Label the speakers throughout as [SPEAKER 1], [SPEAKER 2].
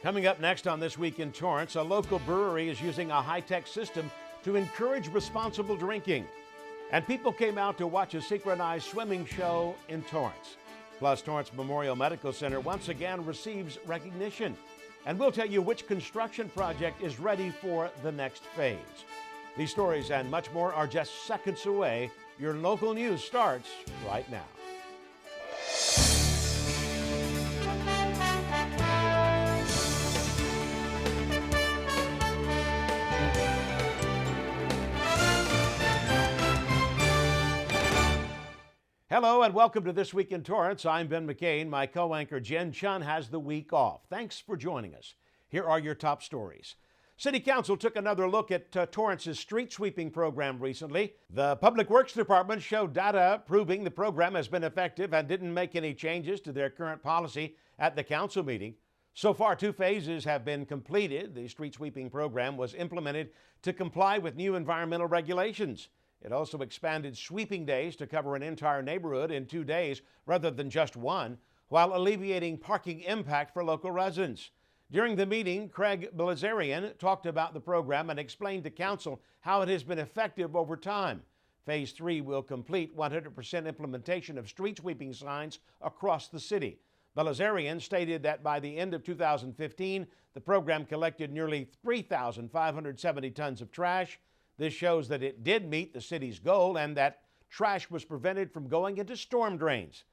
[SPEAKER 1] Coming up next on This Week in Torrance, a local brewery is using a high-tech system to encourage responsible drinking. And people came out to watch a synchronized swimming show in Torrance. Plus, Torrance Memorial Medical Center once again receives recognition. And we'll tell you which construction project is ready for the next phase. These stories and much more are just seconds away. Your local news starts right now. Hello and welcome to This Week in Torrance. I'm Ben McCain. My co-anchor Jen Chun has the week off. Thanks for joining us. Here are your top stories. City Council took another look at Torrance's street sweeping program recently. The Public Works Department showed data proving the program has been effective and didn't make any changes to their current policy at the council meeting. So far, 2 phases have been completed. The street sweeping program was implemented to comply with new environmental regulations. It also expanded sweeping days to cover an entire neighborhood in 2 days rather than just 1, while alleviating parking impact for local residents. During the meeting, Craig Blazarian talked about the program and explained to council how it has been effective over time. Phase 3 will complete 100% implementation of street sweeping signs across the city. Blazarian stated that by the end of 2015, the program collected nearly 3,570 tons of trash. This shows that it did meet the city's goal and that trash was prevented from going into storm drains.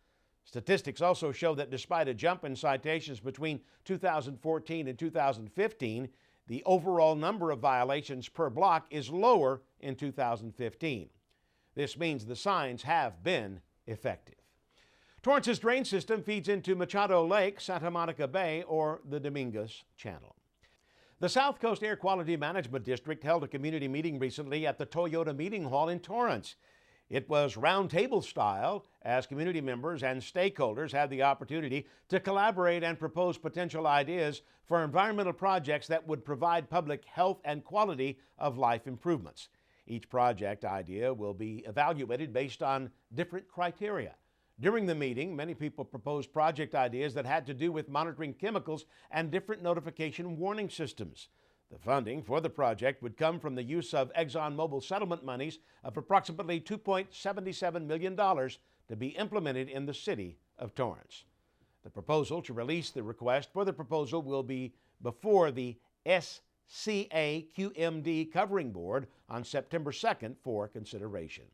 [SPEAKER 1] Statistics also show that despite a jump in citations between 2014 and 2015, the overall number of violations per block is lower in 2015. This means the signs have been effective. Torrance's drain system feeds into Machado Lake, Santa Monica Bay, or the Dominguez Channel. The South Coast Air Quality Management District held a community meeting recently at the Toyota Meeting Hall in Torrance. It was roundtable style as community members and stakeholders had the opportunity to collaborate and propose potential ideas for environmental projects that would provide public health and quality of life improvements. Each project idea will be evaluated based on different criteria. During the meeting, many people proposed project ideas that had to do with monitoring chemicals and different notification warning systems. The funding for the project would come from the use of ExxonMobil settlement monies of approximately $2.77 million to be implemented in the city of Torrance. The proposal to release the request for the proposal will be before the SCAQMD Covering Board on September 2nd for consideration.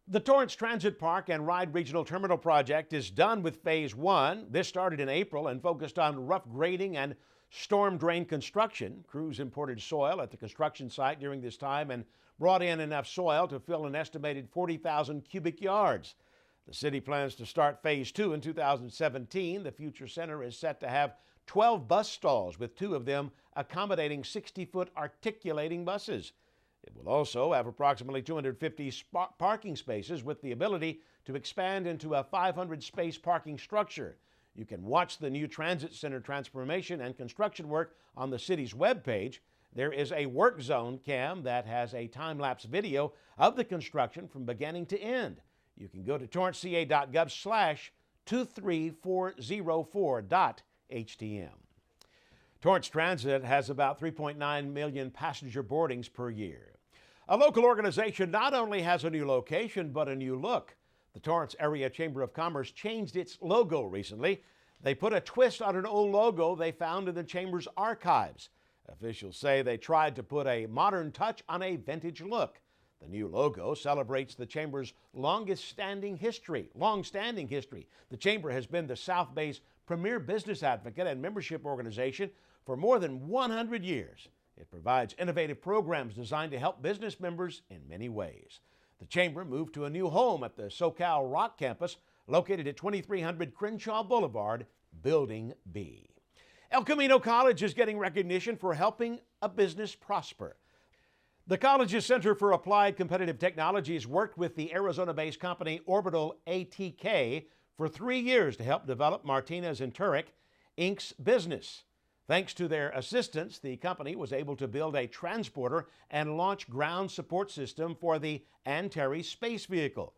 [SPEAKER 1] The Torrance Transit Park and Ride Regional Terminal project is done with Phase 1. This started in April and focused on rough grading and storm drain construction. Crews imported soil at the construction site during this time and brought in enough soil to fill an estimated 40,000 cubic yards. The city plans to start Phase 2 in 2017. The future center is set to have 12 bus stalls, with 2 of them accommodating 60-foot articulating buses. It will also have approximately 250 parking spaces with the ability to expand into a 500-space parking structure. You can watch the new transit center transformation and construction work on the city's webpage. There is a work zone cam that has a time-lapse video of the construction from beginning to end. You can go to torranceca.gov/23404.htm. Torrance Transit has about 3.9 million passenger boardings per year. A local organization not only has a new location, but a new look. The Torrance Area Chamber of Commerce changed its logo recently. They put a twist on an old logo they found in the Chamber's archives. Officials say they tried to put a modern touch on a vintage look. The new logo celebrates the Chamber's long-standing history. The Chamber has been the South Bay's premier business advocate and membership organization for more than 100 years. It provides innovative programs designed to help business members in many ways. The Chamber moved to a new home at the SoCal Rock campus located at 2300 Crenshaw Boulevard, Building B. El Camino College is getting recognition for helping a business prosper. The college's Center for Applied Competitive Technologies worked with the Arizona-based company Orbital ATK for 3 years to help develop Martinez and Turek Inc.'s business. Thanks to their assistance, the company was able to build a transporter and launch ground support system for the Antares space vehicle.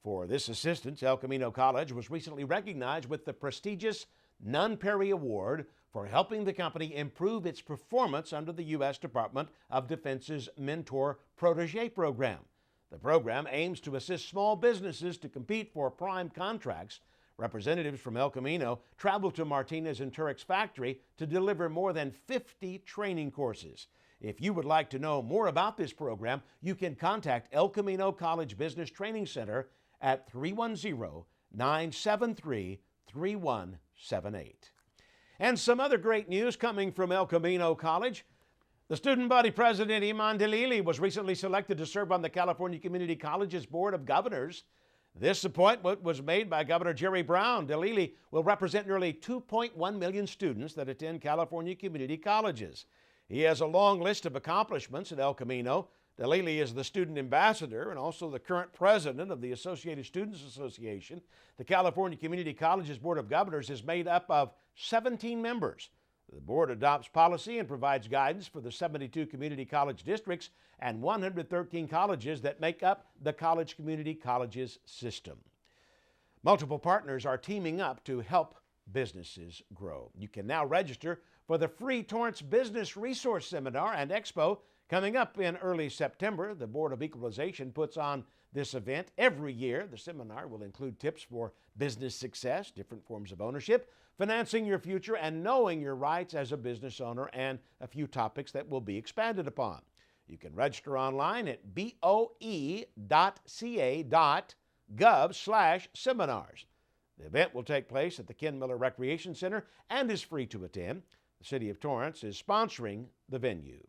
[SPEAKER 1] For this assistance, El Camino College was recently recognized with the prestigious Nunn Perry Award for helping the company improve its performance under the U.S. Department of Defense's Mentor Protege program. The program aims to assist small businesses to compete for prime contracts. Representatives from El Camino traveled to Martinez and Turek's factory to deliver more than 50 training courses. If you would like to know more about this program, you can contact El Camino College Business Training Center at 310-973-3178. And some other great news coming from El Camino College. The student body president, Iman Delili, was recently selected to serve on the California Community College's Board of Governors. This appointment was made by Governor Jerry Brown. Delili will represent nearly 2.1 million students that attend California community colleges. He has a long list of accomplishments at El Camino. Delili is the student ambassador and also the current president of the Associated Students Association. The California Community College's Board of Governors is made up of 17 members. The board adopts policy and provides guidance for the 72 community college districts and 113 colleges that make up the College Community Colleges system. Multiple partners are teaming up to help businesses grow. You can now register for the free Torrance Business Resource Seminar and Expo coming up in early September. The Board of Equalization puts on this event every year. The seminar will include tips for business success, different forms of ownership, financing your future, and knowing your rights as a business owner, and a few topics that will be expanded upon. You can register online at boe.ca.gov/seminars. The event will take place at the Ken Miller Recreation Center and is free to attend. The City of Torrance is sponsoring the venue.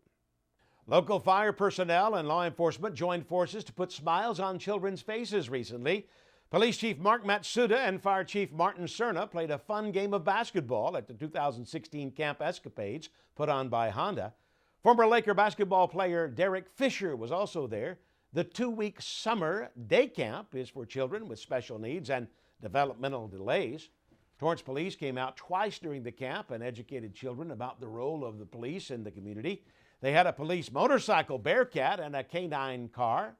[SPEAKER 1] Local fire personnel and law enforcement joined forces to put smiles on children's faces recently. Police Chief Mark Matsuda and Fire Chief Martin Cerna played a fun game of basketball at the 2016 Camp Escapades put on by Honda. Former Laker basketball player Derek Fisher was also there. The 2-week summer day camp is for children with special needs and developmental delays. Torrance Police came out twice during the camp and educated children about the role of the police in the community. They had a police motorcycle, Bearcat, and a canine car.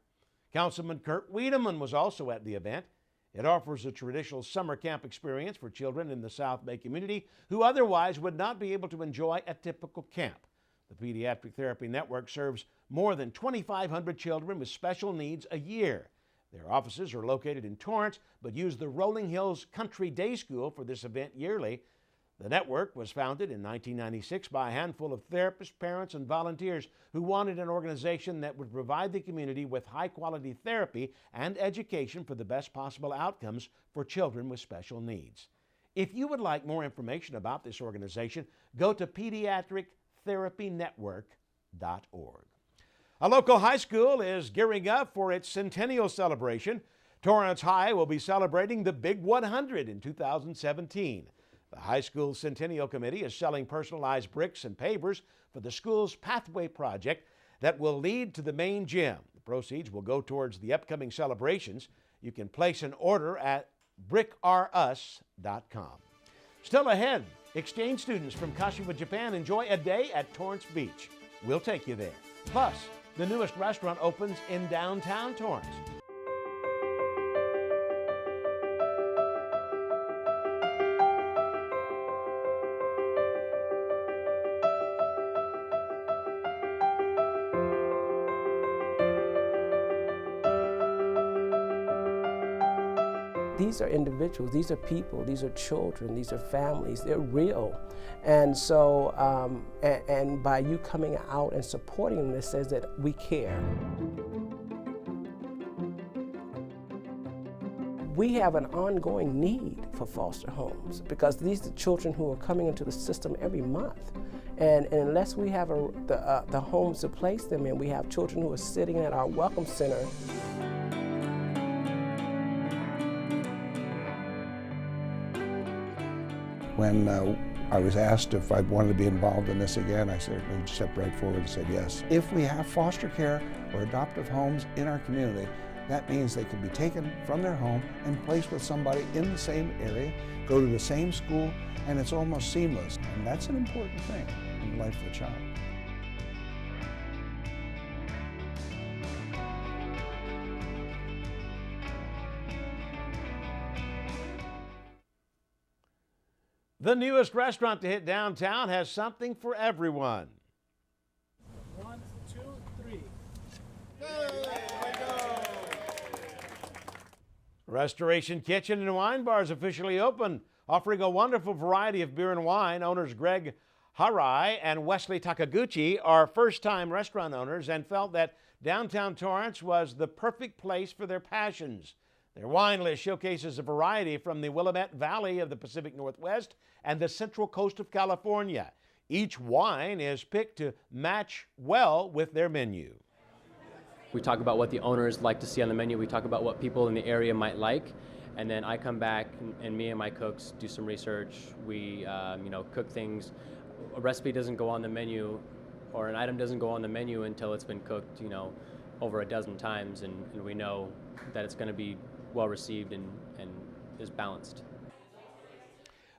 [SPEAKER 1] Councilman Kurt Wiedemann was also at the event. It offers a traditional summer camp experience for children in the South Bay community who otherwise would not be able to enjoy a typical camp. The Pediatric Therapy Network serves more than 2,500 children with special needs a year. Their offices are located in Torrance, but use the Rolling Hills Country Day School for this event yearly. The network was founded in 1996 by a handful of therapists, parents, and volunteers who wanted an organization that would provide the community with high-quality therapy and education for the best possible outcomes for children with special needs. If you would like more information about this organization, go to pediatrictherapynetwork.org. A local high school is gearing up for its Centennial celebration. Torrance High will be celebrating the Big 100 in 2017. The high school Centennial Committee is selling personalized bricks and pavers for the school's Pathway project that will lead to the main gym. The proceeds will go towards the upcoming celebrations. You can place an order at brickrus.com. Still ahead, exchange students from Kashiwa, Japan enjoy a day at Torrance Beach. We'll take you there. Plus, the newest restaurant opens in Downtown Torrance.
[SPEAKER 2] These are individuals, these are people, these are children, these are families, they're real. And so, and by you coming out and supporting them, it says that we care. We have an ongoing need for foster homes because these are children who are coming into the system every month. And unless we have the homes to place them in, we have children who are sitting at our Welcome Center.
[SPEAKER 3] When I was asked if I wanted to be involved in this again, I certainly stepped right forward and said yes. If we have foster care or adoptive homes in our community, that means they can be taken from their home and placed with somebody in the same area, go to the same school, and it's almost seamless. And that's an important thing in the life of a child.
[SPEAKER 1] The newest restaurant to hit downtown has something for everyone.
[SPEAKER 4] 1, 2, 3.
[SPEAKER 1] Restoration Kitchen and Wine Bar is officially open, offering a wonderful variety of beer and wine. Owners Greg Harai and Wesley Takaguchi are first-time restaurant owners and felt that downtown Torrance was the perfect place for their passions. Their wine list showcases a variety from the Willamette Valley of the Pacific Northwest and the Central Coast of California. Each wine is picked to match well with their menu.
[SPEAKER 5] We talk about what the owners like to see on the menu. We talk about what people in the area might like. And then I come back and me and my cooks do some research. We cook things. A recipe doesn't go on the menu or an item doesn't go on the menu until it's been cooked, over a dozen times. And we know that it's going to be well received and is balanced.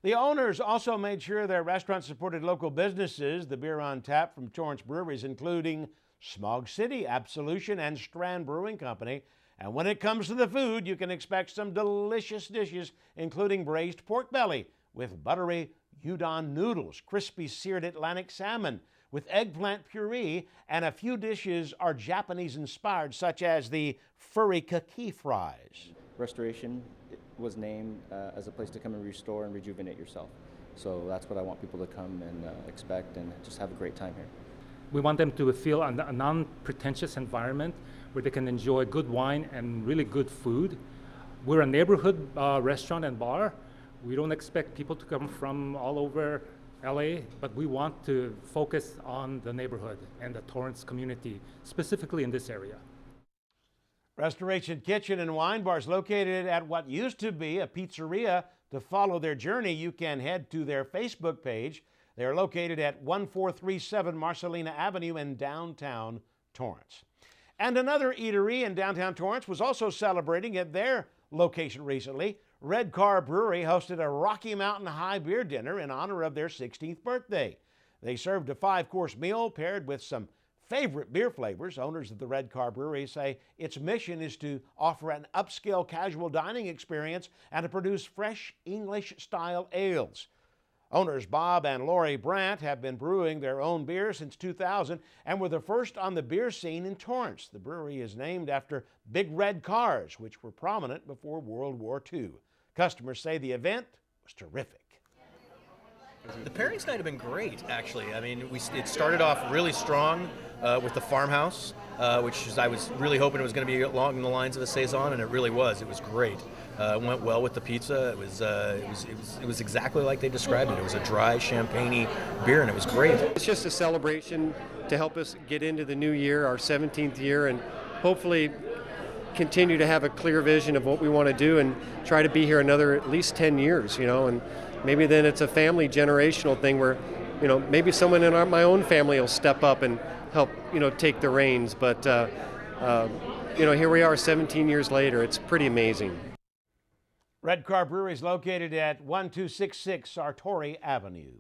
[SPEAKER 1] The owners also made sure their restaurant supported local businesses. The beer on tap from Torrance breweries, including Smog City, Absolution, and Strand Brewing Company. And when it comes to the food, you can expect some delicious dishes, including braised pork belly with buttery udon noodles, crispy seared Atlantic salmon with eggplant puree, and a few dishes are Japanese-inspired, such as the furry kaki fries.
[SPEAKER 6] Restoration was named as a place to come and restore and rejuvenate yourself. So that's what I want people to come and expect and just have a great time here.
[SPEAKER 4] We want them to feel a non-pretentious environment where they can enjoy good wine and really good food. We're a neighborhood restaurant and bar. We don't expect people to come from all over LA, but we want to focus on the neighborhood and the Torrance community, specifically in this area.
[SPEAKER 1] Restoration Kitchen and Wine Bar is located at what used to be a pizzeria. To follow their journey, you can head to their Facebook page. They are located at 1437 Marcelina Avenue in downtown Torrance. And another eatery in downtown Torrance was also celebrating at their location recently. Car Brewery hosted a Rocky Mountain High beer dinner in honor of their 16th birthday. They served a 5-course meal paired with some favorite beer flavors. Owners of the Car Brewery say its mission is to offer an upscale casual dining experience and to produce fresh English-style ales. Owners Bob and Lori Brandt have been brewing their own beer since 2000 and were the first on the beer scene in Torrance. The brewery is named after big red cars, which were prominent before World War II. Customers say the event was terrific.
[SPEAKER 7] The pairings night have been great, actually. I mean, it started off really strong with the farmhouse, which I was really hoping it was going to be along the lines of a saison, and it really was. It was great. It went well with the pizza. It was exactly like they described it. It was a dry champagne-y beer, and it was great.
[SPEAKER 8] It's just a celebration to help us get into the new year, our 17th year, and hopefully continue to have a clear vision of what we want to do and try to be here another at least 10 years, and maybe then it's a family generational thing where, maybe someone in my own family will step up and help, take the reins. But, here we are 17 years later. It's pretty amazing.
[SPEAKER 1] Car Brewery is located at 1266 Sartori Avenue.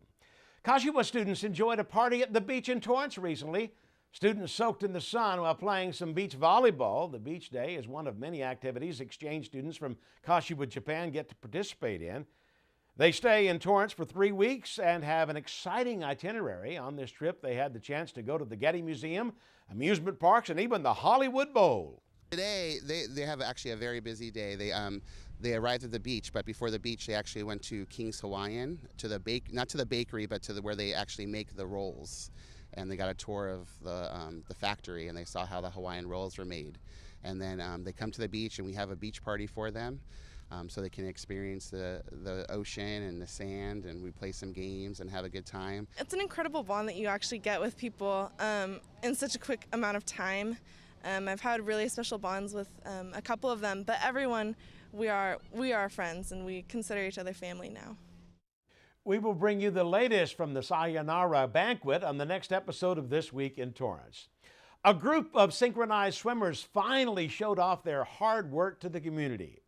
[SPEAKER 1] COSIMA students enjoyed a party at the beach in Torrance recently. Students soaked in the sun while playing some beach volleyball. The beach day is one of many activities exchange students from COSIMA, Japan get to participate in. They stay in Torrance for 3 weeks and have an exciting itinerary. On this trip, they had the chance to go to the Getty Museum, amusement parks, and even the Hollywood Bowl.
[SPEAKER 9] Today, they have actually a very busy day. They arrived at the beach, but before the beach, they actually went to King's Hawaiian, not to the bakery, but to where they actually make the rolls. And they got a tour of the factory, and they saw how the Hawaiian rolls were made. And then they come to the beach, and we have a beach party for them, so they can experience the ocean and the sand, and we play some games and have a good time.
[SPEAKER 10] It's an incredible bond that you actually get with people in such a quick amount of time. I've had really special bonds with a couple of them, but everyone, we are friends, and we consider each other family now.
[SPEAKER 1] We will bring you the latest from the Sayonara Banquet on the next episode of This Week in Torrance. A group of synchronized swimmers finally showed off their hard work to the community.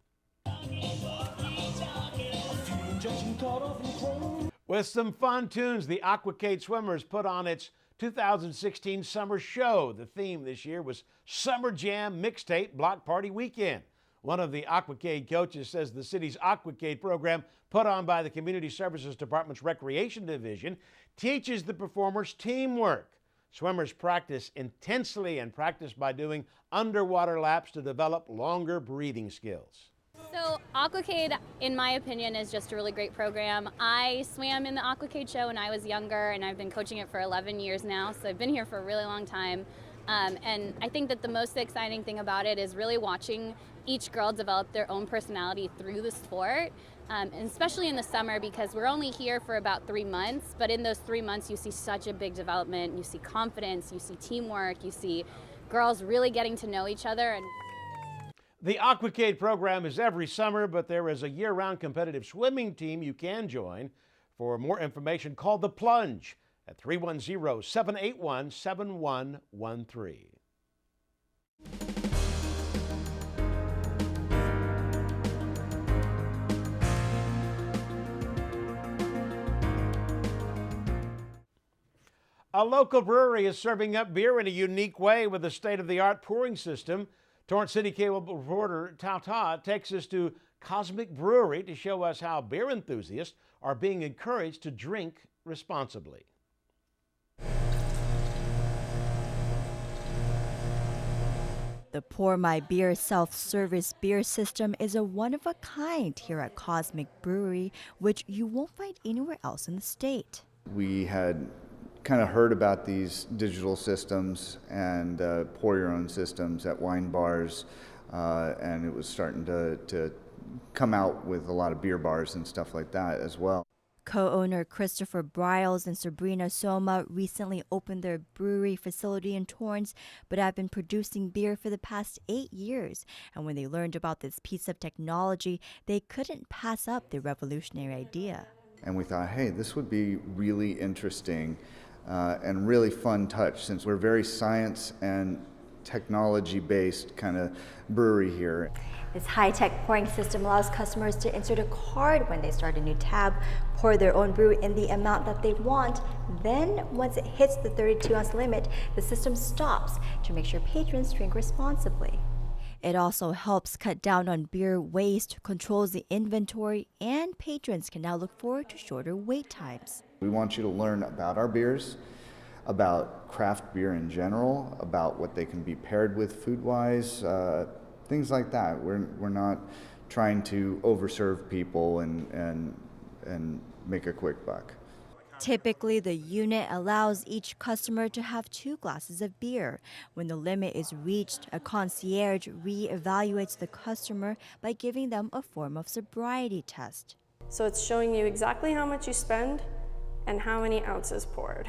[SPEAKER 1] With some fun tunes, the Aquacade swimmers put on its 2016 summer show. The theme this year was Summer Jam Mixtape Block Party Weekend. One of the Aquacade coaches says the city's Aquacade program, put on by the Community Services Department's Recreation Division, teaches the performers teamwork. Swimmers practice intensely and practice by doing underwater laps to develop longer breathing skills.
[SPEAKER 11] So Aquacade, in my opinion, is just a really great program. I swam in the Aquacade show when I was younger, and I've been coaching it for 11 years now, so I've been here for a really long time. And I think that the most exciting thing about it is really watching each girl develop their own personality through the sport, and especially in the summer, because we're only here for about 3 months, but in those 3 months you see such a big development. You see confidence, you see teamwork, you see girls really getting to know each other. And
[SPEAKER 1] the Aquacade program is every summer, but there is a year-round competitive swimming team you can join. For more information, call the Plunge at 310-781-7113. A local brewery is serving up beer in a unique way with a state-of-the-art pouring system. Torrance CitiCABLE reporter Tao takes us to Cosmic Brewery to show us how beer enthusiasts are being encouraged to drink responsibly.
[SPEAKER 12] The Pour My Beer self-service beer system is a one-of-a-kind here at Cosmic Brewery, which you won't find anywhere else in the state.
[SPEAKER 13] We had kind of heard about these digital systems and pour your own systems at wine bars, and it was starting to come out with a lot of beer bars and stuff like that as well.
[SPEAKER 12] Co-owner Christopher Briles and Sabrina Soma recently opened their brewery facility in Torrance, but have been producing beer for the past 8 years. And when they learned about this piece of technology, they couldn't pass up the revolutionary idea.
[SPEAKER 13] And we thought, hey, this would be really interesting and really fun touch, since we're very science and technology-based kind of brewery here.
[SPEAKER 12] This high-tech pouring system allows customers to insert a card when they start a new tab, pour their own brew in the amount that they want. Then, once it hits the 32-ounce limit, the system stops to make sure patrons drink responsibly. It also helps cut down on beer waste, controls the inventory, and patrons can now look forward to shorter wait times.
[SPEAKER 13] We want you to learn about our beers, about craft beer in general, about what they can be paired with food-wise, things like that. We're not trying to overserve people and make a quick buck.
[SPEAKER 12] Typically, the unit allows each customer to have 2 glasses of beer. When the limit is reached, a concierge re-evaluates the customer by giving them a form of sobriety test.
[SPEAKER 14] So it's showing you exactly how much you spend and how many ounces poured.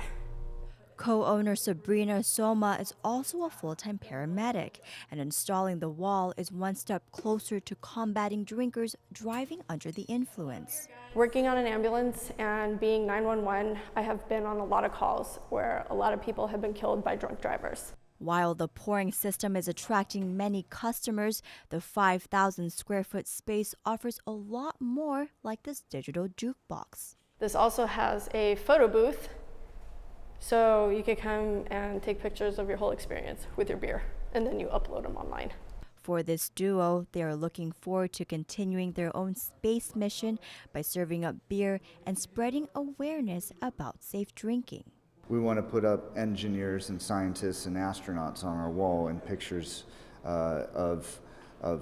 [SPEAKER 12] Co-owner Sabrina Soma is also a full-time paramedic, and installing the wall is one step closer to combating drinkers driving under the influence.
[SPEAKER 14] Working on an ambulance and being 911, I have been on a lot of calls where a lot of people have been killed by drunk drivers.
[SPEAKER 12] While the pouring system is attracting many customers, the 5,000 square foot space offers a lot more, like this digital jukebox.
[SPEAKER 14] This also has a photo booth, so you could come and take pictures of your whole experience with your beer, and then you upload them online.
[SPEAKER 12] For this duo, they are looking forward to continuing their own space mission by serving up beer and spreading awareness about safe drinking.
[SPEAKER 13] We want to put up engineers and scientists and astronauts on our wall and pictures of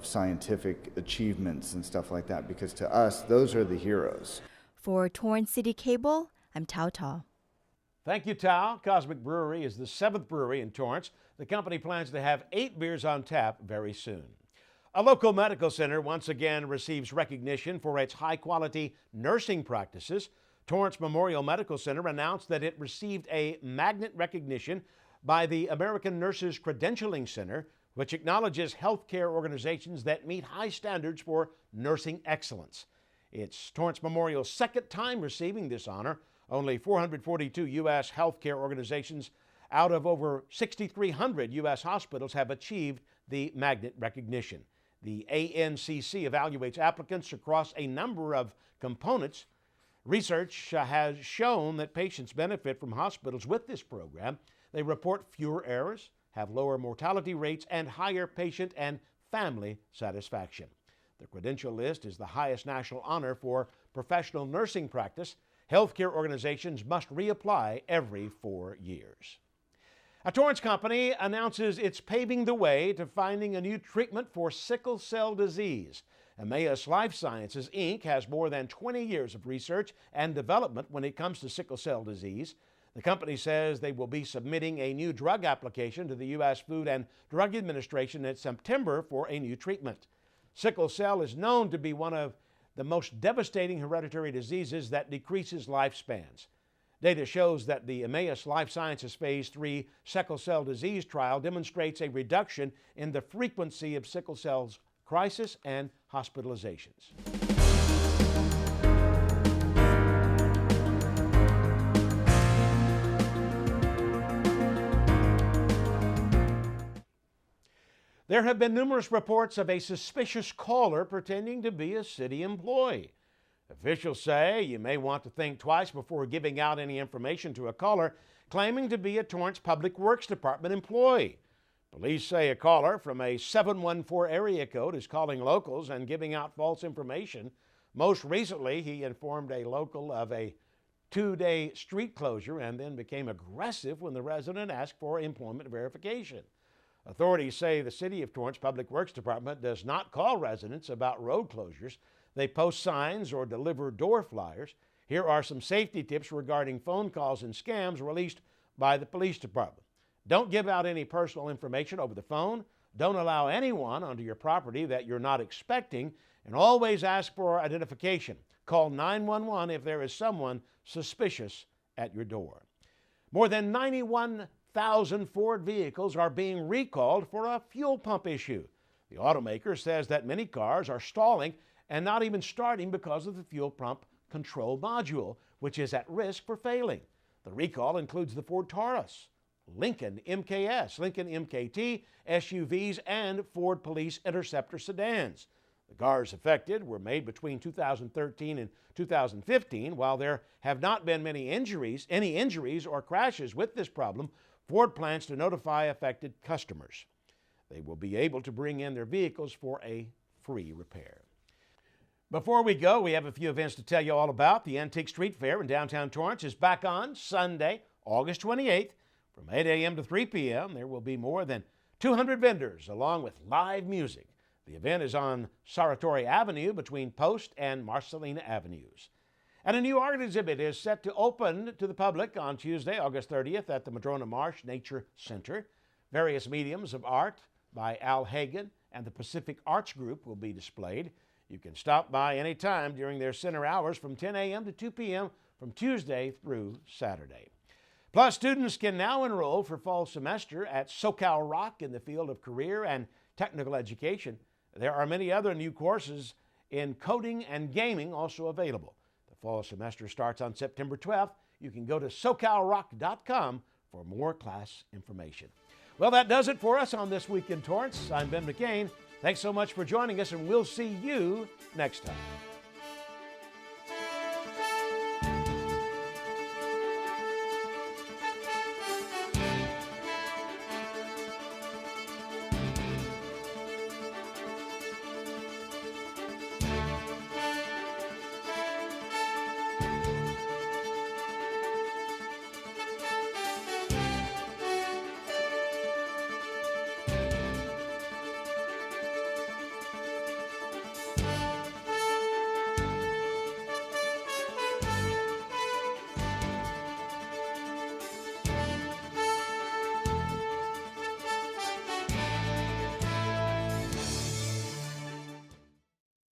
[SPEAKER 13] scientific achievements and stuff like that, because to us, those are the heroes.
[SPEAKER 12] For Torrance CitiCABLE, I'm Tao.
[SPEAKER 1] Thank you, Tao. Cosmic Brewery is the 7th brewery in Torrance. The company plans to have 8 beers on tap very soon. A local medical center once again receives recognition for its high-quality nursing practices. Torrance Memorial Medical Center announced that it received a magnet recognition by the American Nurses Credentialing Center, which acknowledges healthcare organizations that meet high standards for nursing excellence. It's Torrance Memorial's 2nd time receiving this honor. Only 442 U.S. healthcare organizations out of over 6,300 U.S. hospitals have achieved the magnet recognition. The ANCC evaluates applicants across a number of components. Research has shown that patients benefit from hospitals with this program. They report fewer errors, have lower mortality rates, and higher patient and family satisfaction. The credential list is the highest national honor for professional nursing practice. Healthcare organizations must reapply every 4 years. A Torrance company announces it's paving the way to finding a new treatment for sickle cell disease. Emmaus Life Sciences, Inc. has more than 20 years of research and development when it comes to sickle cell disease. The company says they will be submitting a new drug application to the U.S. Food and Drug Administration in September for a new treatment. Sickle cell is known to be one of the most devastating hereditary diseases that decreases lifespans. Data shows that the Emmaus Life Sciences Phase 3 sickle cell disease trial demonstrates a reduction in the frequency of sickle cell crisis and hospitalizations. There have been numerous reports of a suspicious caller pretending to be a city employee. Officials say you may want to think twice before giving out any information to a caller claiming to be a Torrance Public Works Department employee. Police say a caller from a 714 area code is calling locals and giving out false information. Most recently, he informed a local of a 2-day street closure and then became aggressive when the resident asked for employment verification. Authorities say the City of Torrance Public Works Department does not call residents about road closures. They post signs or deliver door flyers. Here are some safety tips regarding phone calls and scams released by the police department. Don't give out any personal information over the phone. Don't allow anyone onto your property that you're not expecting, and always ask for identification. Call 911 if there is someone suspicious at your door. More than 91,000 Ford vehicles are being recalled for a fuel pump issue. The automaker says that many cars are stalling and not even starting because of the fuel pump control module, which is at risk for failing. The recall includes the Ford Taurus, Lincoln MKS, Lincoln MKT, SUVs, and Ford Police Interceptor sedans. The cars affected were made between 2013 and 2015. While there have not been any injuries or crashes with this problem, Ford plans to notify affected customers. They will be able to bring in their vehicles for a free repair. Before we go, we have a few events to tell you all about. The Antique Street Fair in downtown Torrance is back on Sunday, August 28th from 8 a.m. to 3 p.m. There will be more than 200 vendors along with live music. The event is on Saratory Avenue between Post and Marcelina Avenues. And a new art exhibit is set to open to the public on Tuesday, August 30th at the Madrona Marsh Nature Center. Various mediums of art by Al Hagen and the Pacific Arts Group will be displayed. You can stop by anytime during their center hours from 10 a.m. to 2 p.m. from Tuesday through Saturday. Plus, students can now enroll for fall semester at SoCal Rock in the field of career and technical education. There are many other new courses in coding and gaming also available. The fall semester starts on September 12th. You can go to SoCalRock.com for more class information. Well, that does it for us on This Week in Torrance. I'm Ben McCain. Thanks so much for joining us, and we'll see you next time.